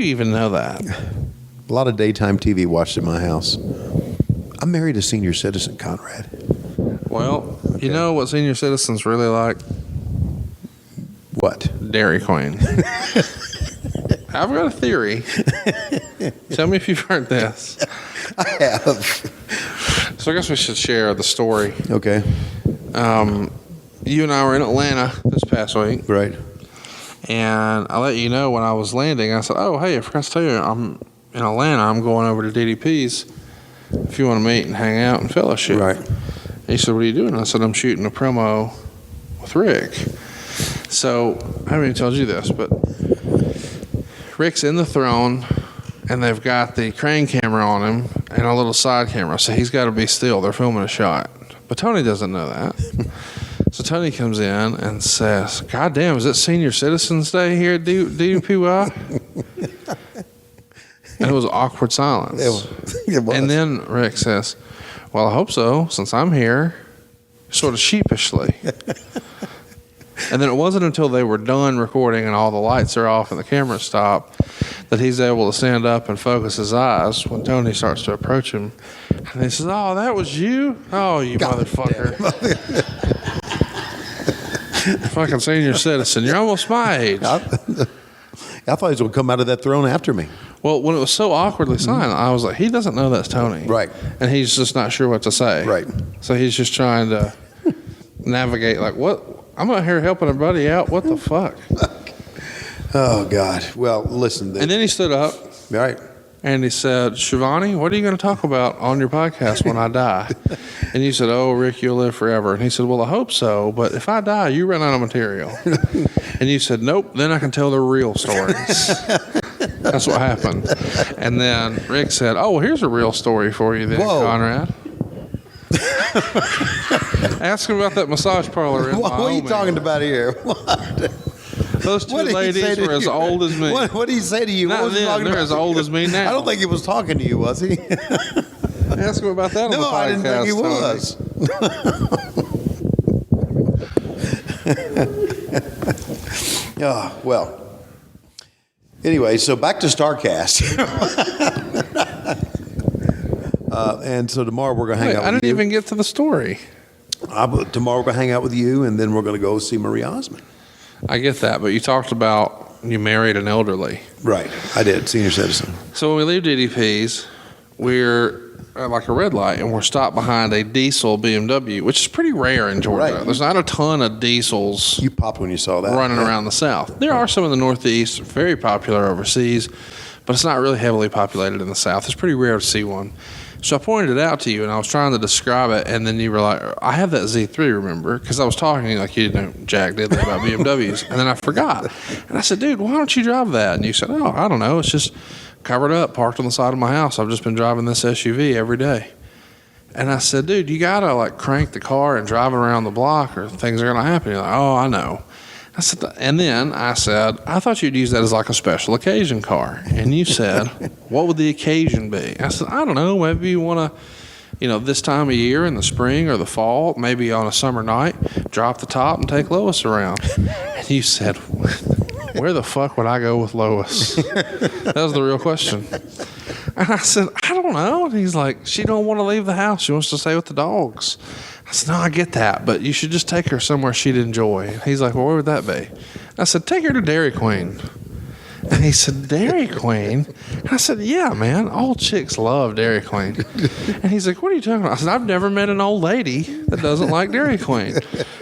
you even know that? A lot of daytime TV watched at my house. I'm married a senior citizen, Conrad. Well, you know what senior citizens really like? What? Dairy Queen. I've got a theory. Tell me if you've heard this. I have. So I guess we should share the story. Okay. You and I were in Atlanta this past week. Right. And I let you know when I was landing, I said, oh, hey, I forgot to tell you, I'm in Atlanta. I'm going over to DDP's if you want to meet and hang out and fellowship. Right. He said, what are you doing? I said, I'm shooting a promo with Rick. So I haven't even told you this, but Rick's in the throne, and they've got the crane camera on him and a little side camera, so he's got to be still. They're filming a shot. But Tony doesn't know that. So Tony comes in and says, God damn, is it Senior Citizens Day here at DUPY? And it was awkward silence. It was. And then Rick says, well, I hope so, since I'm here, sort of sheepishly. And then it wasn't until they were done recording and all the lights are off and the camera stopped that he's able to stand up and focus his eyes when Tony starts to approach him. And he says, oh, that was you? Oh, you God motherfucker. Fucking senior citizen. You're almost my age. I thought he was going to come out of that throne after me. Well, when it was so awkwardly silent, I was like, he doesn't know that's Tony. Right. And he's just not sure what to say. Right. So he's just trying to navigate, like, what? I'm out here helping a buddy out. What the fuck? Oh, God. Well, listen. And then he stood up. Right. And he said, Schiavone, what are you going to talk about on your podcast when I die? And you said, oh, Rick, you'll live forever. And he said, well, I hope so. But if I die, you run out of material. And you said, nope, then I can tell the real stories. That's what happened. And then Rick said, oh, well, here's a real story for you then, Whoa. Conrad. Ask him about that massage parlor in What are you talking about here? What? Those two ladies were as old as me. What did he say to you? Not what was he then, talking they're about? as old as me now. I don't think he was talking to you, was he? Ask him about that on the podcast. No, I didn't think he was. Oh, well. Anyway, so back to Starrcast. And so tomorrow we're going to hang out with you. I didn't even get to the story. Tomorrow we're going to hang out with you, and then we're going to go see Marie Osmond. I get that, but you talked about you married an elderly. Right, I did, senior citizen. So when we leave DDP's, we're at like a red light, and we're stopped behind a diesel BMW, which is pretty rare in Georgia. Right. There's not a ton of diesels You popped when you saw that. running around the South. There are some in the Northeast, very popular overseas, but it's not really heavily populated in the South. It's pretty rare to see one. So I pointed it out to you, and I was trying to describe it, and then you were like, I have that Z3, remember? Because I was talking like you didn't know Jack Diddley about BMWs, and then I forgot. And I said, dude, why don't you drive that? And you said, oh, I don't know. It's just covered up, parked on the side of my house. I've just been driving this SUV every day. And I said, dude, you got to like crank the car and drive it around the block or things are going to happen. You're like, oh, I know. I said, and then I said, I thought you'd use that as like a special occasion car. And you said, what would the occasion be? I said, I don't know. Maybe you want to, this time of year in the spring or the fall, maybe on a summer night, drop the top and take Lois around. And you said, where the fuck would I go with Lois? That was the real question. And I said, I don't know. And he's like, she don't want to leave the house. She wants to stay with the dogs. I said, no, I get that, but you should just take her somewhere she'd enjoy. And he's like, well, where would that be? I said, take her to Dairy Queen. And he said, Dairy Queen? And I said, yeah, man, all chicks love Dairy Queen. And he's like, what are you talking about? I said, I've never met an old lady that doesn't like Dairy Queen.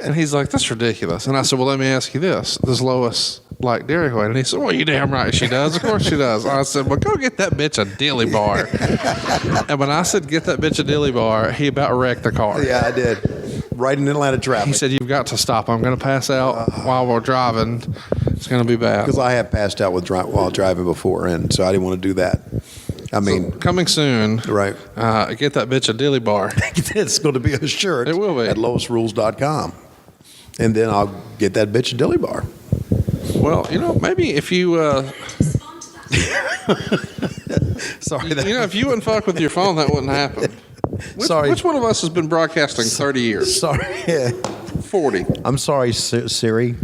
And he's like, that's ridiculous. And I said, well, let me ask you this. Does Lois like Dairy Queen? And he said, well, you damn right she does. Of course she does. I said, well, go get that bitch a dilly bar. And when I said get that bitch a dilly bar, he about wrecked the car. Yeah, I did. Right in Atlanta traffic. He said, you've got to stop. I'm going to pass out while we're driving. It's going to be bad. Because I have passed out while driving before, and so I didn't want to do that. I mean, so, coming soon. Right. Get that bitch a dilly bar. It's going to be a shirt. It will be. At LoisRules.com. And then I'll get that bitch a dilly bar. Well, maybe if you... Sorry. If you wouldn't fuck with your phone, that wouldn't happen. Which one of us has been broadcasting 30 years? Sorry. 40. I'm sorry, Siri.